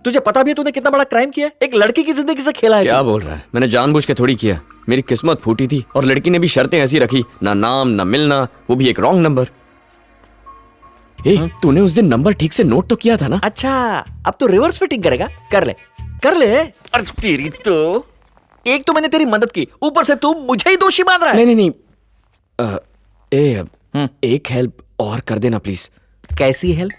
तुझे पता भी है तूने कितना बड़ा क्राइम किया है? एक लड़की की जिंदगी से खेला है। क्या बोल रहा है? मैंने जानबूझ के थोड़ी किया। मेरी किस्मत फूटी थी और लड़की ने भी शर्तें ऐसी रखी, ना नाम ना मिलना, वो भी एक रॉन्ग नंबर। तूने उस दिन नंबर ठीक से नोट तो किया था ना? अच्छा, अब तो रिवर्स फिटिंग करेगा? कर ले कर ले। अरे तेरी तो, एक तो मैंने तेरी मदद की, ऊपर से तू मुझे ही दोषी मान रहा है। नहीं नहीं नहीं, एक हेल्प और कर देना प्लीज। कैसी हेल्प?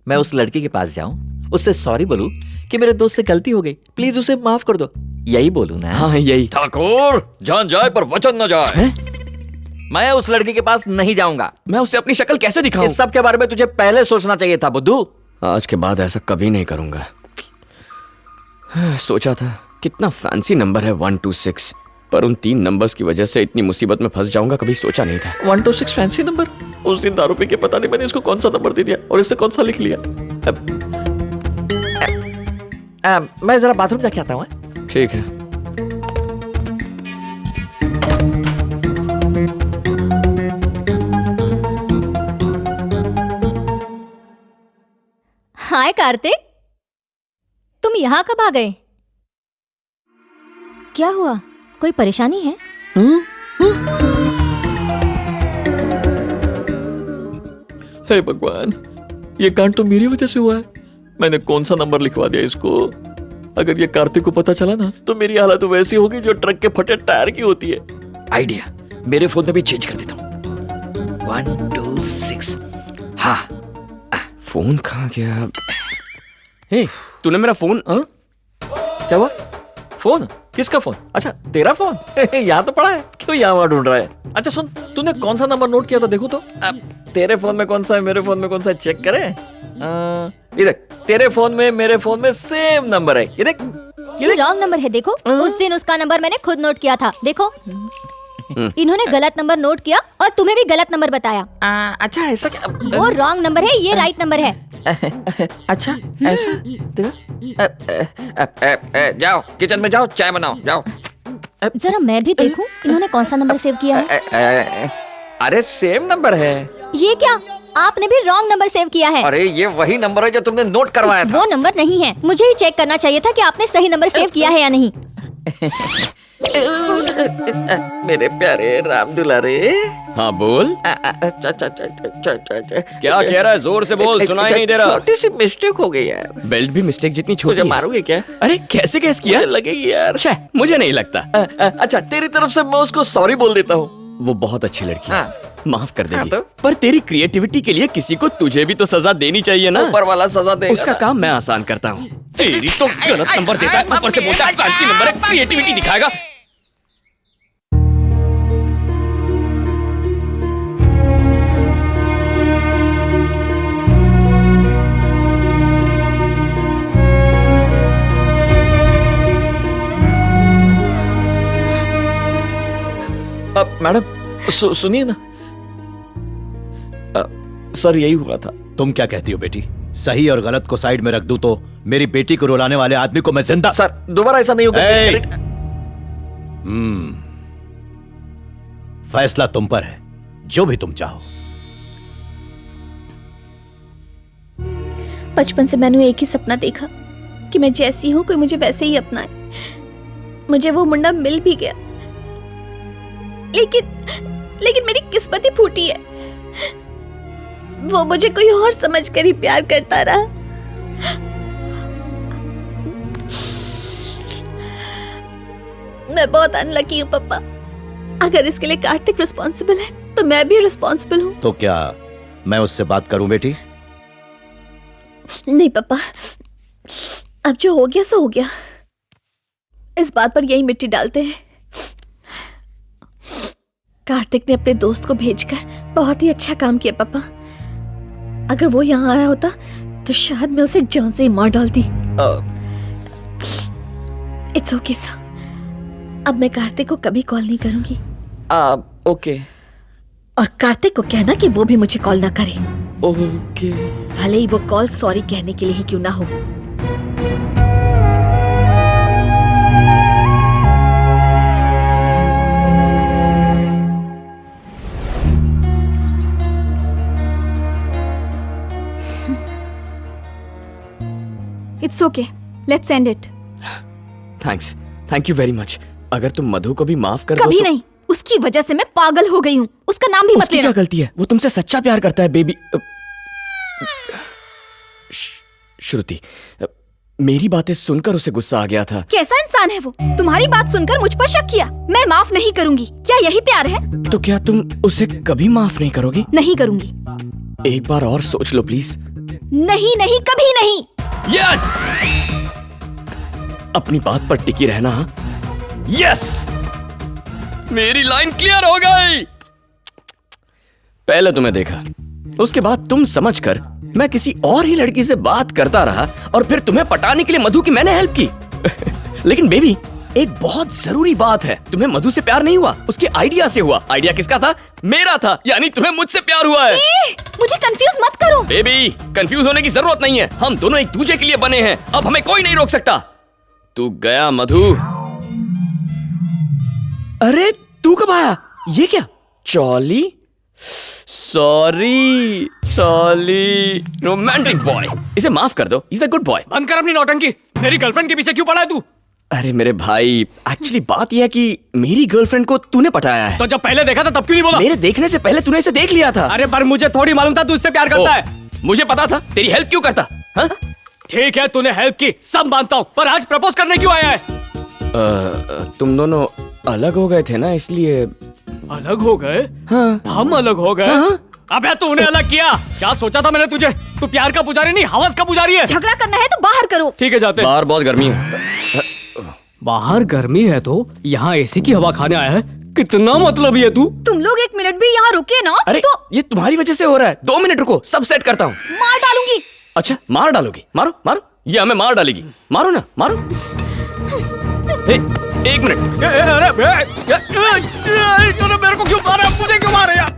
मैं उस लड़की के पास जाऊं, उससे सॉरी बोलूं कि मेरे दोस्त से गलती हो गई, प्लीज उसे माफ कर दो, यही बोलूं ना? हाँ यही। ठाकुर, जान जाए पर वचन न जाए। मैं उस लड़की के पास नहीं जाऊंगा। मैं उसे अपनी शक्ल कैसे दिखाऊं? इस सब के बारे में तुझे पहले सोचना चाहिए था बुद्धू। आज के बाद ऐसा कभी नहीं करूंगा। सोचा था कितना फैंसी नंबर है 126, पर उन 3 नंबर्स की वजह से इतनी मुसीबत में फंस जाऊंगा कभी सोचा नहीं था। 126 फैंसी नंबर? उस दिन दारू पी के पता नहीं मैंने इसको कौन सा नंबर दे दिया और इससे कौन सा लिख लिया। मैं जरा बाथरूम जाके आता हूँ। ठीक है। हाय कार्तिक, तुम यहाँ कब आ गए? क्या हुआ, कोई परेशानी है? हे भगवान, ये कांड तो मेरी वजह से हुआ है। मैंने कौन सा नंबर लिखवा दिया इसको? अगर ये कार्तिक को पता चला ना तो मेरी हालत वैसी होगी जो ट्रक के फटे टायर की होती है। आइडिया, मेरे फोन में भी चेंज कर देता हूँ। 126। हाँ, फोन कहाँ गया? हे, तूने मेरा फोन? क्या हुआ? फोन? किसका फोन? अच्छा, तेरा फोन? यहाँ तो पड़ा है, क्यों यहाँ वहाँ ढूंढ रहा है? अच्छा सुन, तूने कौन सा नंबर नोट किया था देखो तो। तेरे फोन में कौन सा है, मेरे फोन में कौन सा है, चेक करें। ये देख, तेरे फोन में मेरे फोन में सेम नंबर है। ये देख, ये रॉन्ग नंबर है, देखो। उस दिन उसका नंबर मैंने खुद नोट किया था, देखो। इन्होंने गलत नंबर नोट किया और तुम्हें भी गलत नंबर बताया। अच्छा ऐसा क्या? वो रॉन्ग नंबर है, ये राइट नंबर है। अच्छा ऐसा? जाओ किचन में जाओ, चाय बनाओ, जाओ। जरा मैं भी देखूं इन्होंने कौन सा नंबर सेव किया है। अरे सेम नंबर है। ये क्या, आपने भी रॉन्ग नंबर सेव किया है। अरे ये वही नंबर है जो तुमने नोट करवाया था। वो नंबर नहीं है, मुझे ही चेक करना चाहिए था कि आपने सही नंबर सेव किया है या नहीं। मेरे प्यारे राम दुलारे। हाँ बोल। क्या कह रहा है? जोर से बोल, सुनाई नहीं दे रहा। छोटी सी मिस्टेक हो गई यार। बेल्ट भी मिस्टेक जितनी छोटी मुझे है। मारोगे क्या? अरे कैसे गैस किया? लगेगी यार। अच्छा, मुझे नहीं लगता। अच्छा, तेरी तरफ से मैं उसको सॉरी बोल देता हूँ। वो बहुत अच्छी लड़की है, माफ कर देगी। हाँ तो? पर तेरी क्रिएटिविटी के लिए किसी को तुझे भी तो सजा देनी चाहिए ना। ऊपर वाला सजा देगा। उसका काम मैं आसान करता हूँ। तेरी तो गलत नंबर देता है, ऊपर से बोलता है फैंसी नंबर है, क्रिएटिविटी दिखाएगा। मैडम सुनिए ना, सर यही हुआ था। तुम क्या कहती हो बेटी? सही और गलत को साइड में रख दूं तो मेरी बेटी को रुलाने वाले आदमी को मैं जिंदा। सर दोबारा ऐसा नहीं होगा। फैसला तुम पर है, जो भी तुम चाहो। बचपन से मैंने एक ही सपना देखा कि मैं जैसी हूं कोई मुझे वैसे ही अपनाए। मुझे वो मुंडा मिल भी गया, लेकिन मेरी किस्मत ही फूटी है। वो मुझे कोई और समझकर ही प्यार करता रहा। मैं बहुत अनलकी हूँ पापा। अगर इसके लिए कार्तिक रिस्पॉन्सिबल है तो मैं भी रिस्पॉन्सिबल हूँ। तो क्या मैं उससे बात करूं बेटी? नहीं पापा, अब जो हो गया सो हो गया। इस बात पर यही मिट्टी डालते हैं। कार्तिक ने अपने दोस्त को भेजकर बहुत ही अच्छा काम किया पापा। अगर वो यहाँ आया होता तो शायद मैं उसे जान से ही मार डालती। इट्स ओके सर, अब मैं कार्तिक को कभी कॉल नहीं करूंगी। ओके। और कार्तिक को कहना कि वो भी मुझे कॉल ना करे। ओके। भले ही वो कॉल सॉरी कहने के लिए ही क्यों ना हो। It's okay, let's end it. Thanks, thank you very much. अगर तुम मधु को भी माफ कर दो कभी तो... नहीं, उसकी वजह से मैं पागल हो गई हूँ। उसका नाम भी मत उसकी लेना। क्या गलती है? वो तुमसे सच्चा प्यार करता है बेबी। श्रुति, मेरी बातें सुनकर उसे गुस्सा आ गया था। कैसा इंसान है वो? तुम्हारी बात सुनकर मुझ पर शक किया। मैं माफ नहीं करूंगी। क्या यही प्यार है? तो क्या तुम उसे कभी माफ नहीं करोगी? नहीं करूंगी। एक बार और सोच लो प्लीज। नहीं नहीं, कभी नहीं। यस, अपनी बात पर टिकी रहना। यस, मेरी लाइन क्लियर हो गई। पहले तुम्हें देखा, उसके बाद तुम समझकर मैं किसी और ही लड़की से बात करता रहा और फिर तुम्हें पटाने के लिए मधु की मैंने हेल्प की। लेकिन बेबी, एक बहुत जरूरी बात है, तुम्हें मधु से प्यार नहीं हुआ, उसके आइडिया से हुआ। आइडिया किसका था? मेरा था, यानी तुम्हें मुझसे प्यार हुआ है। मुझे कंफ्यूज मत करो। बेबी, कंफ्यूज होने की जरूरत नहीं है, हम दोनों एक दूसरे के लिए बने हैं, अब हमें कोई नहीं रोक सकता। तू गया मधु। अरे तू कब आया? ये क्या? चॉली? सॉरी रोमांटिक बॉय, इसे माफ कर दो, इज अ गुड बॉय। बंद कर अपनी नौटंकी। मेरी गर्लफ्रेंड के पीछे क्यों पड़ा है तू? अरे मेरे भाई, एक्चुअली बात यह है कि मेरी गर्लफ्रेंड को तूने पटाया है। तो जब पहले देखा था तब क्यों नहीं बोला? मेरे देखने से पहले तूने इसे देख लिया था। अरे पर मुझे थोड़ी मालूम था तू इससे प्यार करता है। मुझे पता था, तेरी हेल्प क्यों करता? हाँ? ठीक है, तूने हेल्प की, सब मानता हूँ, पर आज प्रपोज करने क्यों आया है? तुम दोनों अलग हो गए थे ना, इसलिए। अलग हो गए? हाँ। हम अलग हो गए? हाँ। अबे तूने अलग किया। क्या सोचा था मैंने तुझे? तू प्यार का पुजारी नहीं, हवस का पुजारी है। झगड़ा करना है तो बाहर करो। ठीक है, जाते। बाहर बहुत गर्मी है। बाहर गर्मी है तो यहाँ एसी की हवा खाने आया है? कितना मतलब है तू? तुम लोग एक मिनट भी यहाँ रुके ना अरे तो ये तुम्हारी वजह से हो रहा है। 2 मिनट रुको, सब सेट करता हूँ। मार डालूंगी। अच्छा, मार डालोगी? मारो मारो, ये हमें मार डालेगी। मारो ना, मारो। एक मिनट। अरे मेरे को क्यों मार रहा है? मुझे क्यों मार रहा है?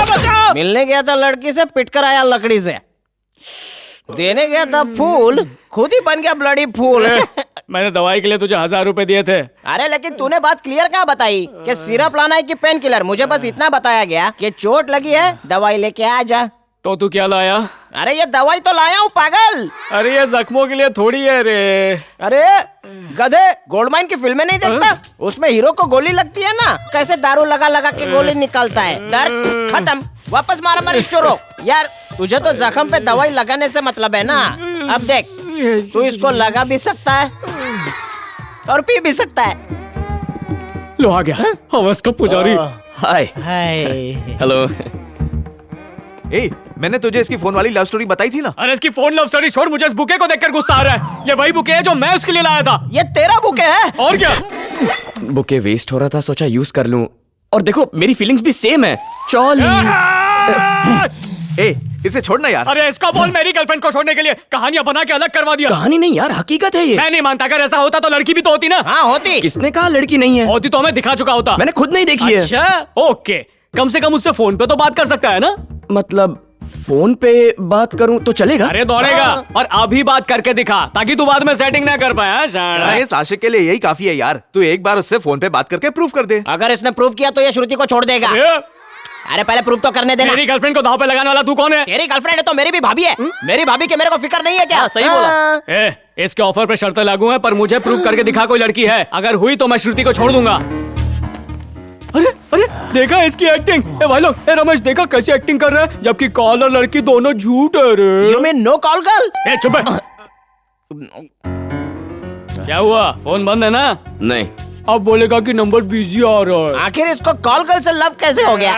बचाओ! मिलने गया था लड़की से, पिटकर आया लकड़ी से। देने गया था फूल, खुद ही बन गया ब्लडी फूल। मैंने दवाई के लिए तुझे 1000 रुपए दिए थे। अरे लेकिन तूने बात क्लियर कहाँ बताई कि सिरप लाना है कि पेन किलर? मुझे बस इतना बताया गया कि चोट लगी है, दवाई लेके आ जा। तो तू क्या लाया? अरे ये दवाई तो लाया हूँ पागल। अरे ये जख्मों के लिए थोड़ी है रे। अरे गधे, गोल्डमाइन की फिल्में नहीं देखता? उसमें हीरो को गोली लगती है ना, कैसे दारू लगा लगा के गोली निकलता है। दर्द खत्म, वापस मारा मारी शुरू। यार तुझे तो जख्म पे दवाई लगाने से मतलब है ना। अब देख, तू इसको लगा भी सकता है और पी भी सकता है। लो आ गया हवस का पुजारी। हाय। हेलो। ए, मैंने तुझे इसकी फोन वाली लव स्टोरी बताई थी ना। अरे इसकी फोन लव स्टोरी छोड़, मुझे इस बुके को देखकर गुस्सा आ रहा है। ये वही बुके है जो मैं उसके लिए लाया था। ये तेरा बुके है? और क्या? बुके वेस्ट हो रहा था, सोचा यूज कर लूं। और देखो मेरी फीलिंग्स भी सेम है। चॉली। ए, इसे छोड़ना यार। अरे इसको बोल मेरी गर्लफ्रेंड को छोड़ने के लिए। कहानियां बना के अलग करवा दिया। कहानी नहीं यार, हकीकत है ये। मैं नहीं मानता, अगर ऐसा होता तो लड़की भी तो होती ना। हाँ होती। किसने कहा लड़की नहीं है? होती तो हमें दिखा चुका होता। मैंने खुद नहीं देखी है। अच्छा ओके, कम से कम उससे फोन पे तो बात कर सकता है ना। मतलब फोन पे बात करूं तो चलेगा? अरे दौड़ेगा। और अभी बात करके दिखा, ताकि तू बाद में सेटिंग ना कर पाया। अरे इस आशिक के लिए यही काफी है यार। तू एक बार उससे फोन पे बात करके प्रूफ कर दे। अगर इसने प्रूफ किया तो ये श्रुति को छोड़ देगा। अरे पहले प्रूफ तो करने देना। मेरी गर्लफ्रेंड को दाव पे लगाने वाला तू कौन है? तेरी गर्लफ्रेंड है तो मेरी भी भाभी है। मेरी भाभी के मेरे को फिक्र नहीं है क्या? सही बोला। इसके ऑफर पे शर्तें लागू हैं, पर मुझे प्रूफ करके दिखा कोई लड़की है। अगर हुई तो मैं श्रुति को छोड़ दूंगा। अरे अरे देखा इसकी एक्टिंग? ए भाई लोग, ए रमेश देखा कैसी एक्टिंग कर रहा है, जबकि कॉल और लड़की दोनों झूठ है रे। You mean no call girl? ए चुप है। क्या हुआ? फोन बंद है ना? नहीं। अब बोलेगा कि नंबर बिजी आ रहा है। आखिर इसको कॉल गर्ल से लव कैसे हो गया?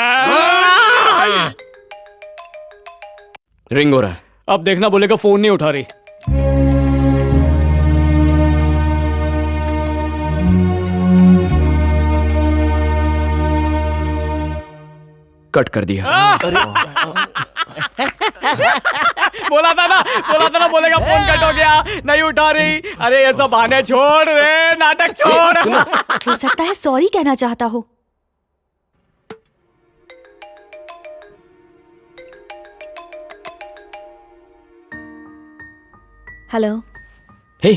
रिंग हो रहा है। अब देखना बोलेगा फोन नहीं उठा रही। कट कर दिया। बोला था ना बोलेगा फोन कट हो गया, नहीं उठा रही। अरे ये सब बहाने छोड़ रे, नाटक छोड़। हो सकता है सॉरी कहना चाहता हो। हेलो। हे,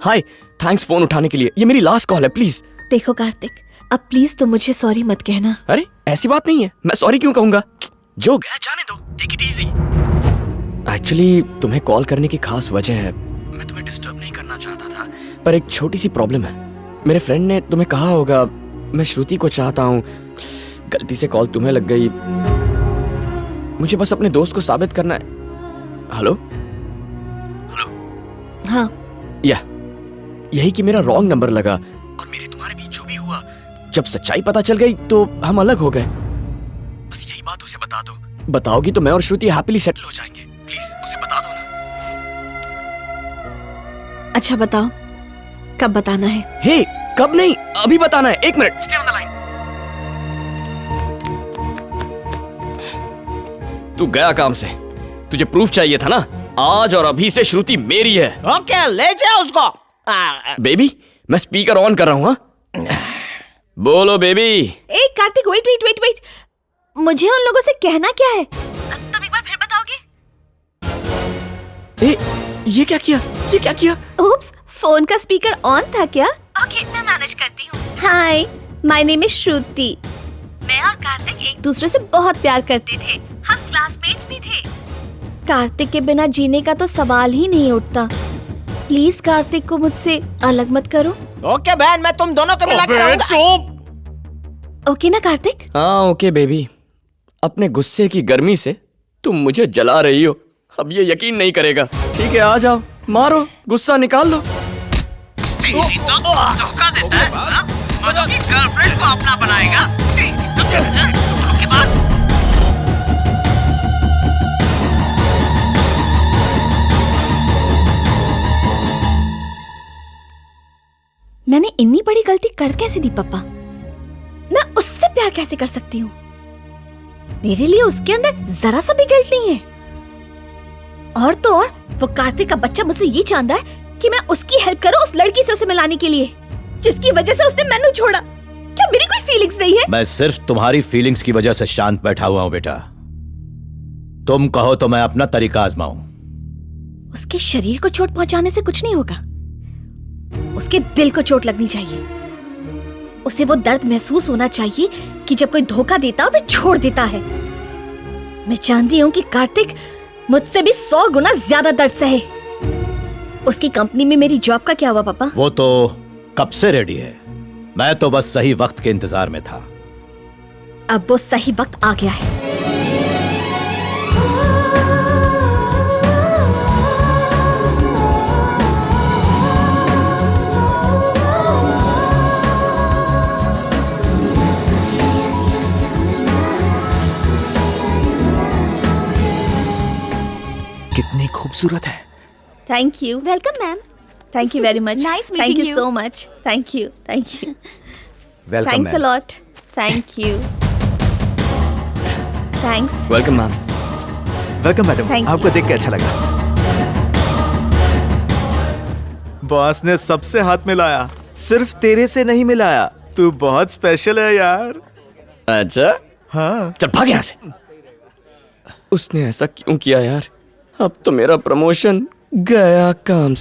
हाय, थैंक्स फोन उठाने के लिए। ये मेरी लास्ट कॉल है, प्लीज। देखो कार्तिक, अब प्लीज तुम मुझे सॉरी मत कहना। अरे ऐसी बात नहीं है, मैं सॉरी क्यों कहूंगा? जो गया जाने दो, टेक इट इजी। एक्चुअली तुम्हें कॉल करने की खास वजह है, मैं तुम्हें डिस्टर्ब नहीं करना चाहता था, पर एक छोटी सी प्रॉब्लम है। मेरे फ्रेंड ने तुम्हें कहा होगा, मैं श्रुति को चाहता हूँ, गलती से कॉल तुम्हें लग गई। मुझे बस अपने दोस्त को साबित करना है। हेलो हाँ यही कि मेरा रॉन्ग नंबर लगा और मेरे तुम्हारे बीच जो भी हुआ, जब सच्चाई पता चल गई तो हम अलग हो गए। बस यही बात उसे बता दो। बताओगी तो मैं और श्रुति हैप्पीली सेटल हो जाएंगे। प्लीज उसे बता दो ना। अच्छा बताओ, कब बताना है? हे, कब नहीं, अभी बताना है। 1 minute, stay on the line. तू गया काम से, तुझे प्रूफ चाहिए था ना? आज और अभी से श्रुति मेरी है। ओके, ले जाओ उसको। बेबी, मैं स्पीकर ऑन कर रहा हूँ। हाँ? बोलो बेबी। ए Kartik, wait wait wait wait, मुझे उन लोगों से कहना क्या है? तुम एक बार फिर बताओगे? ए, ये क्या किया? ये क्या किया? ओप्स, फोन का स्पीकर ऑन था क्या? ओके, मैं मैनेज करती हूँ। हाय, माय नेम इज श्रुति। मैं और कार्तिक एक दूसरे से बहुत प्यार करते थे, हम क्लासमेट्स भी थे। कार्तिक के बिना जीने का तो सवाल ही नहीं उठता। प्लीज कार्तिक को मुझसे अलग मत करो। ओके बहन, मैं तुम दोनों को मिला के रहूंगा। ओके ना कार्तिक? हाँ ओके बेबी। अपने गुस्से की गर्मी से तुम मुझे जला रही हो, अब ये यकीन नहीं करेगा। ठीक है, आ जाओ, मारो, गुस्सा निकाल लो। धोखा देता है, मधु की गर्लफ्रेंड को अपना बनाएगा। धोखेबाज। मैंने इतनी बड़ी गलती कर कैसे दी पापा? मैं उससे प्यार कैसे कर सकती हूँ? मेरे लिए उसके अंदर जरा सा भी गिल्ट नहीं है। और तो और वो कार्तिक का बच्चा मुझसे ये चाहता है कि मैं उसकी हेल्प करूं उस लड़की से उसे मिलाने के लिए, जिसकी वजह से उसने मैनू छोड़ा। क्या मेरी कोई फीलिंग्स नहीं है? मैं सिर्फ तुम्हारी फीलिंग्स की वजह से शांत बैठा हुआ हूं बेटा। तुम कहो तो मैं अपना तरीका आजमाऊं। उसके शरीर को चोट पहुंचाने से कुछ नहीं होगा, उसके दिल को चोट लगनी चाहिए। उसे वो दर्द महसूस होना चाहिए कि जब कोई धोखा देता और फिर छोड़ देता है। मैं जानती हूँ कि कार्तिक मुझसे भी 100 गुना ज्यादा दर्द सहे। उसकी कंपनी में मेरी जॉब का क्या हुआ पापा? वो तो कब से रेडी है, मैं तो बस सही वक्त के इंतजार में था। अब वो सही वक्त आ गया है। कितनी खूबसूरत है। Thank you. Welcome ma'am. Thank you very much. Nice meeting thank you you. So much. Thank you, thank you. Welcome thanks a lot. Thank you. Thanks. Welcome ma'am. Welcome madam, Thank you. आपको देख के अच्छा लगा। Boss ने सबसे हाथ मिलाया, सिर्फ तेरे से नहीं मिलाया। तू बहुत स्पेशल है यार। अच्छा, हाँ। चल भाग यहाँ से। उसने ऐसा क्यों किया यार? अब तो मेरा प्रमोशन गया काम